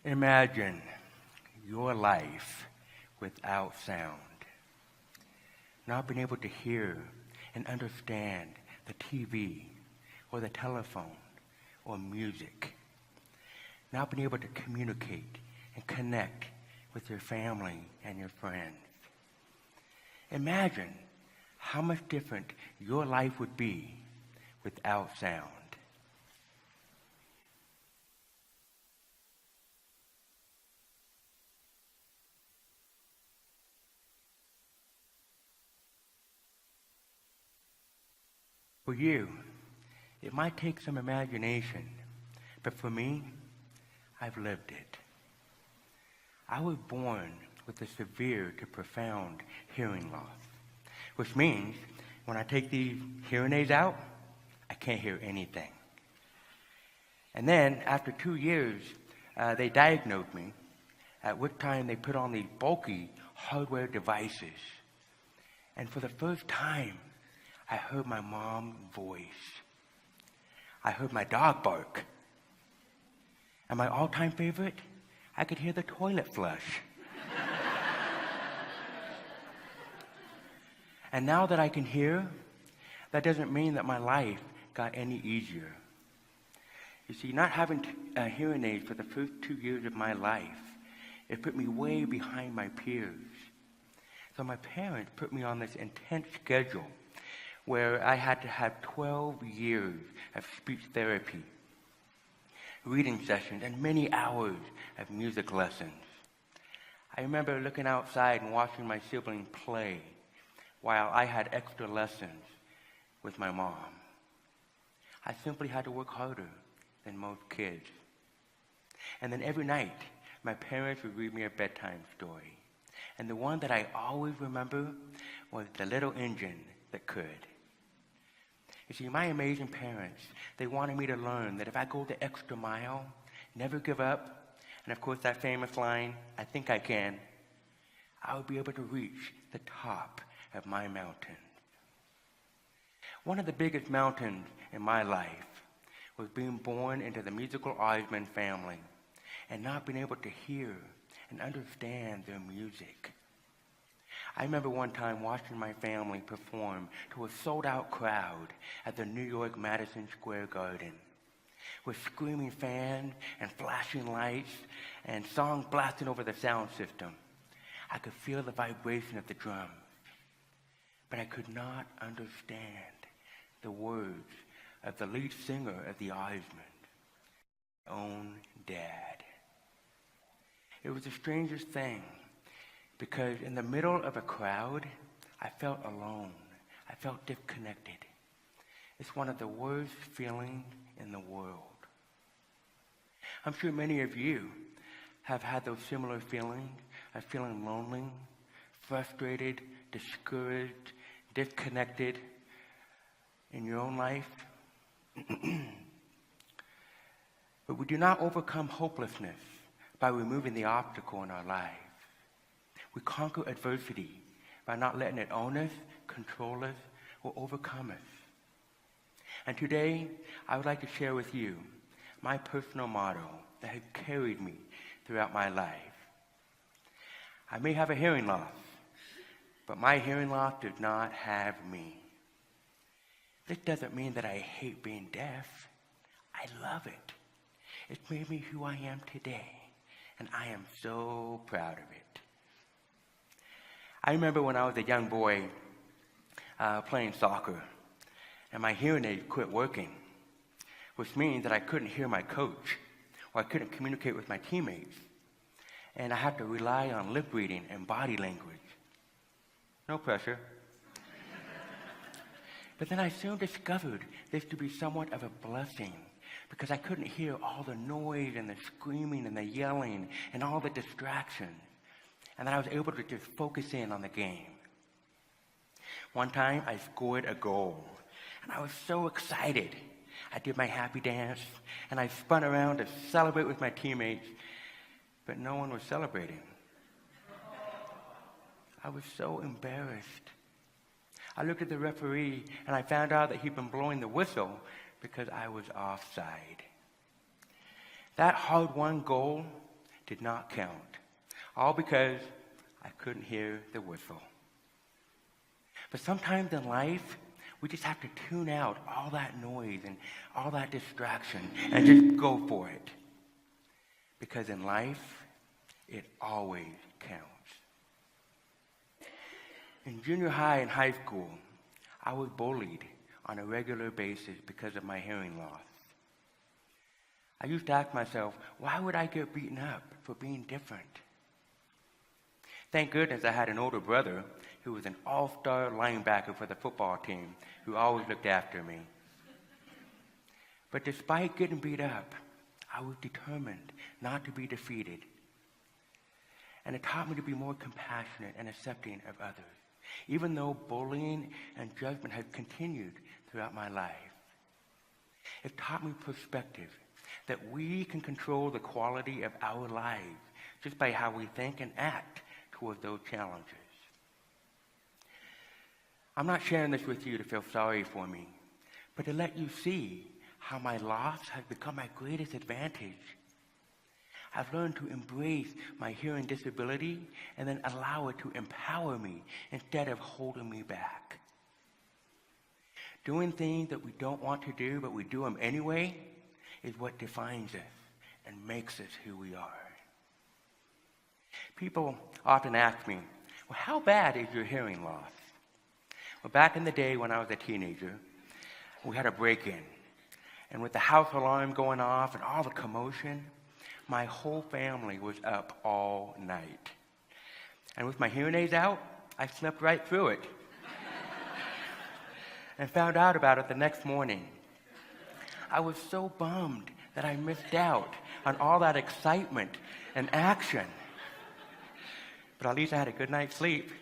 Imagine your life without sound. Not being able to hear and understand the TV or the telephone or music. Not being able to communicate and connect with your family and your friends. Imagine how much different your life would be without sound. For you, it might take some imagination, but for me, I've lived it. I was born with a severe to profound hearing loss, which means when I take these hearing aids out, I can't hear anything. And then, after 2 years, they diagnosed me, at which time they put on these bulky hardware devices. And for the first time, I heard my mom's voice. I heard my dog bark. And my all-time favorite, I could hear the toilet flush. And now that I can hear, that doesn't mean that my life got any easier. You see, not having hearing aids for the first 2 years of my life, it put me way behind my peers. So my parents put me on this intense schedule where I had to have 12 years of speech therapy, reading sessions, and many hours of music lessons. I remember looking outside and watching my siblings play while I had extra lessons with my mom. I simply had to work harder than most kids. And then every night, my parents would read me a bedtime story. And the one that I always remember was The Little Engine That Could. You see, my amazing parents, they wanted me to learn that if I go the extra mile, never give up, and of course that famous line, I think I can, I would be able to reach the top of my mountain. One of the biggest mountains in my life was being born into the musical Osmond family and not being able to hear and understand their music. I remember one time watching my family perform to a sold-out crowd at the New York Madison Square Garden with screaming fans and flashing lights and songs blasting over the sound system. I could feel the vibration of the drums, but I could not understand the words of the lead singer of the Osmonds, my own dad. It was the strangest thing, because in the middle of a crowd, I felt alone. I felt disconnected. It's one of the worst feelings in the world. I'm sure many of you have had those similar feelings of feeling lonely, frustrated, discouraged, disconnected in your own life. But we do not overcome hopelessness by removing the obstacle in our lives. We conquer adversity by not letting it own us, control us, or overcome us. And today, I would like to share with you my personal motto that has carried me throughout my life. I may have a hearing loss, but my hearing loss does not have me. This doesn't mean that I hate being deaf. I love it. It's made me who I am today, and I am so proud of it. I remember when I was a young boy playing soccer, and my hearing aid quit working, which means that I couldn't hear my coach, or I couldn't communicate with my teammates, and I had to rely on lip reading and body language. No pressure. But then I soon discovered this to be somewhat of a blessing, because I couldn't hear all the noise and the screaming and the yelling and all the distractions. And then I was able to just focus in on the game. One time, I scored a goal, and I was so excited. I did my happy dance, and I spun around to celebrate with my teammates, but no one was celebrating. I was so embarrassed. I looked at the referee, and I found out that he'd been blowing the whistle because I was offside. That hard-won goal did not count, all because I couldn't hear the whistle. But sometimes in life, we just have to tune out all that noise and all that distraction and just go for it. Because in life, it always counts. In junior high and high school, I was bullied on a regular basis because of my hearing loss. I used to ask myself, why would I get beaten up for being different? Thank goodness I had an older brother who was an all-star linebacker for the football team who always looked after me. But despite getting beat up, I was determined not to be defeated. And it taught me to be more compassionate and accepting of others, even though bullying and judgment had continued throughout my life. It taught me perspective, that we can control the quality of our lives just by how we think and act toward those challenges. I'm not sharing this with you to feel sorry for me, but to let you see how my loss has become my greatest advantage. I've learned to embrace my hearing disability and then allow it to empower me instead of holding me back. Doing things that we don't want to do, but we do them anyway, is what defines us and makes us who we are. People often ask me, well, how bad is your hearing loss? Well, back in the day when I was a teenager, we had a break-in. And with the house alarm going off and all the commotion, my whole family was up all night. And with my hearing aids out, I slept right through it. And found out about it the next morning. I was so bummed that I missed out on all that excitement and action. But at least I had a good night's sleep.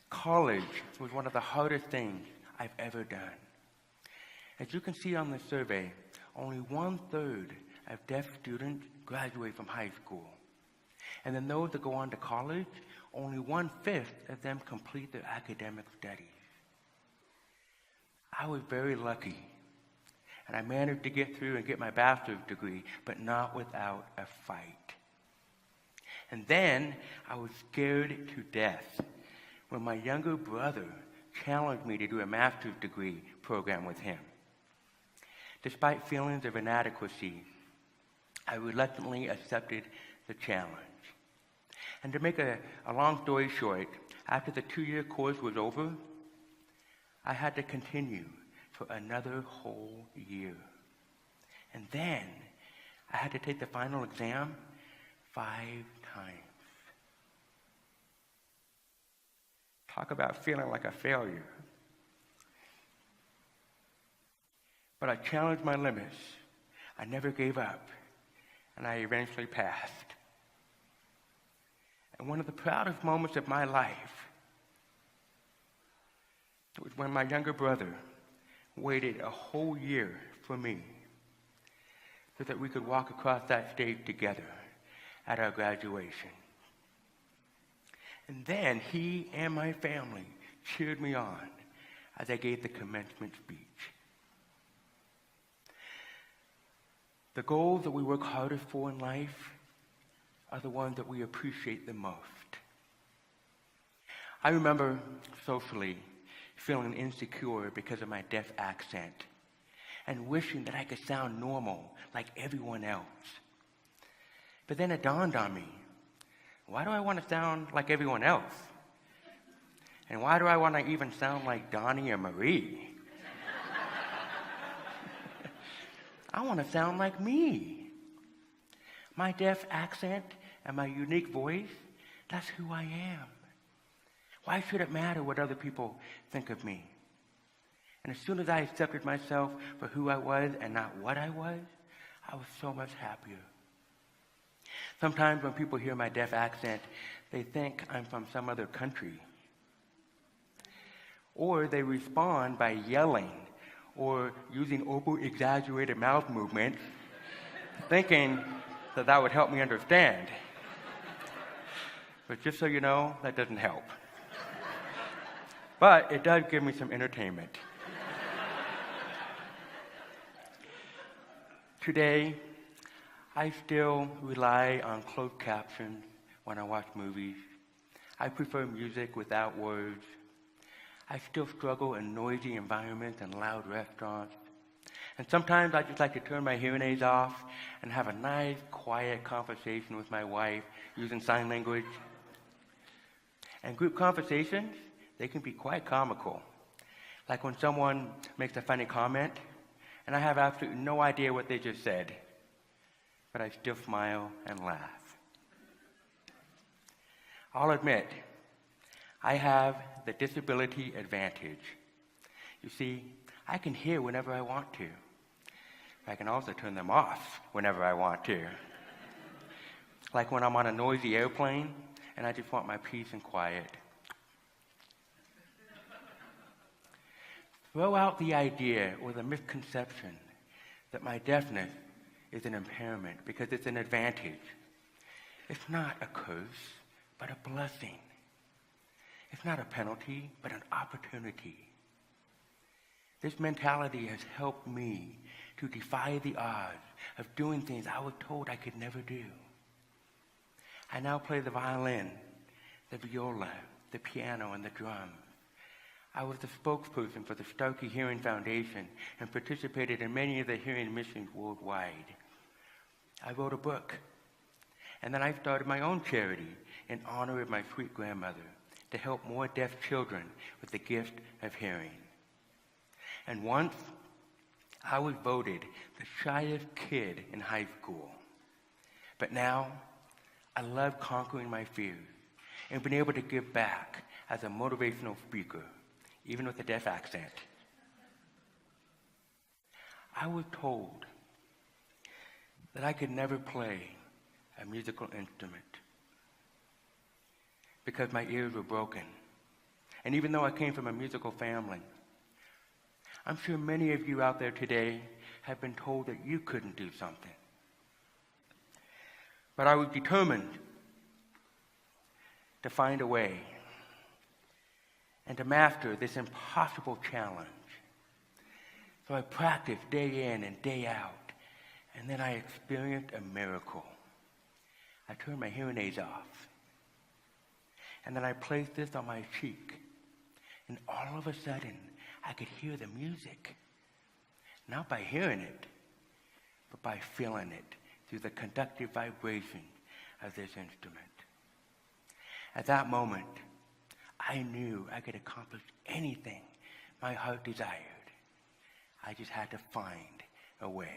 College was one of the hardest things I've ever done. As you can see on the survey, only 1/3 of deaf students graduate from high school. And then those that go on to college, only 1/5 of them complete their academic studies. I was very lucky, and I managed to get through and get my bachelor's degree, but not without a fight. And then I was scared to death when my younger brother challenged me to do a master's degree program with him. Despite feelings of inadequacy, I reluctantly accepted the challenge. And to make a long story short, after the 2-year course was over, I had to continue for another whole year. And then I had to take the final exam 5 times. Talk about feeling like a failure. But I challenged my limits. I never gave up, and I eventually passed. And one of the proudest moments of my life was when my younger brother waited a whole year for me so that we could walk across that stage together at our graduation. And then he and my family cheered me on as I gave the commencement speech. The goals that we work hardest for in life are the ones that we appreciate the most. I remember socially feeling insecure because of my deaf accent and wishing that I could sound normal like everyone else. But then it dawned on me, why do I want to sound like everyone else? And why do I want to even sound like Donnie or Marie? I want to sound like me. My deaf accent and my unique voice, that's who I am. Why should it matter what other people think of me? And as soon as I accepted myself for who I was and not what I was so much happier. Sometimes when people hear my deaf accent, they think I'm from some other country. Or they respond by yelling or using over-exaggerated mouth movements, thinking that that would help me understand. But just so you know, that doesn't help. But it does give me some entertainment. Today, I still rely on closed captions when I watch movies. I prefer music without words. I still struggle in noisy environments and loud restaurants. And sometimes I just like to turn my hearing aids off and have a nice, quiet conversation with my wife using sign language. And group conversations, they can be quite comical. Like when someone makes a funny comment, and I have absolutely no idea what they just said, but I still smile and laugh. I'll admit, I have the disability advantage. You see, I can hear whenever I want to. I can also turn them off whenever I want to. Like when I'm on a noisy airplane and I just want my peace and quiet. Throw out the idea or the misconception that my deafness is an impairment because it's an advantage. It's not a curse, but a blessing. It's not a penalty, but an opportunity. This mentality has helped me to defy the odds of doing things I was told I could never do. I now play the violin, the viola, the piano, and the drums. I was the spokesperson for the Starkey Hearing Foundation and participated in many of the hearing missions worldwide. I wrote a book, and then I started my own charity in honor of my sweet grandmother to help more deaf children with the gift of hearing. And once, I was voted the shyest kid in high school. But now, I love conquering my fears and being able to give back as a motivational speaker, even with a deaf accent. I was told that I could never play a musical instrument because my ears were broken. And even though I came from a musical family, I'm sure many of you out there today have been told that you couldn't do something. But I was determined to find a way and to master this impossible challenge. So I practiced day in and day out, and then I experienced a miracle. I turned my hearing aids off, and then I placed this on my cheek, and all of a sudden, I could hear the music, not by hearing it, but by feeling it through the conductive vibration of this instrument. At that moment, I knew I could accomplish anything my heart desired. I just had to find a way.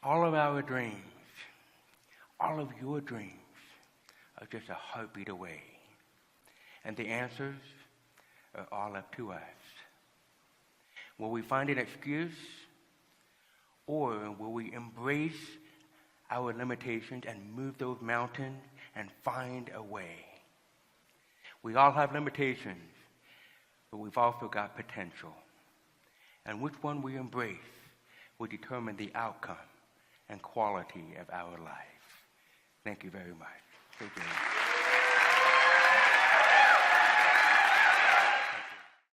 All of our dreams, all of your dreams are just a heartbeat away. And the answers are all up to us. Will we find an excuse, or will we embrace our limitations and move those mountains and find a way? We all have limitations, but we've also got potential. And which one we embrace will determine the outcome and quality of our life. Thank you very much. Thank you.